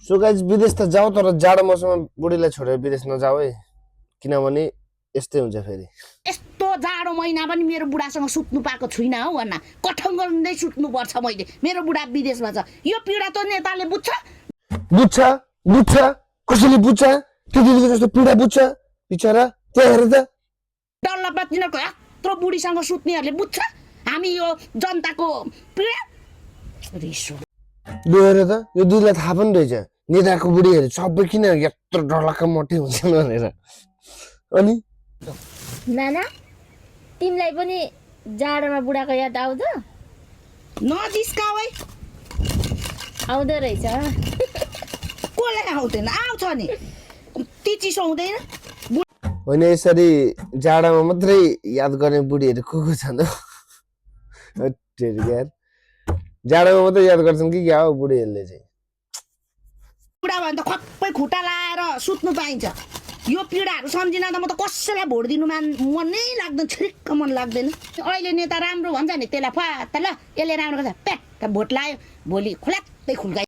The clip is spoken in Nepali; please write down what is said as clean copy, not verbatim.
सो गाइज विदेश त जाऊ तर जाडो मौसममा बुढीलाई छोडेर विदेश नजाऊ है किनभने यस्तै हुन्छ फेरि यस्तो जाडो महिना पनि मेरो बुढासँग सुत्नु पाएको छुइनँ हौ अन्ना कठङ्गै सुत्नु पर्छ मैले मेरो बुढा विदेशमा छ यो पीडा त नेताले बुझ्छ बुझ्छ कसैले बुझ्छ त्यतिको जस्तो पीडा बुझ्छ बिचरा त्यहाँ हेर त डल्लपा तिनीहरूको यत्रो बुढीसँग सुत्नेहरूले बुझ्छ हामी यो जनताको पीडा रिस हेर त यो दुधलाई थाहा पनि रहेछ नेताको बुढीहरू सबै किन यत्रो डरलाग्दो मोटे हुन्छन् भनेर अनि नाना तिमीलाई पनि जाडोमा बुढाको याद आउँछ नजिस्काऊ है आउँदो रहेछ कसलाई आउँदैन आउँछ नि ती चिसो हुँदैन होइन यसरी जाडामा मात्रै याद गर्ने बुढीहरू को छन् यार जाडोमा मात्रै याद गर्छन् कि क्या हो बुढीहरूले चाहिँ बुढा भयो भने त खप्पै खुट्टा लाएर सुत्नु पाइन्छ यो पीडाहरू सम्झिन त म त कसैलाई भोट दिनु मनै लाग्दैन छिरिक्क मन लाग्दैन अहिले नेता राम्रो भन्छ नि त्यसलाई फात ल यसले राम्रो गर्छ प्याक्क भोट लायो भोलि खोल्यात्तै खुल्काइ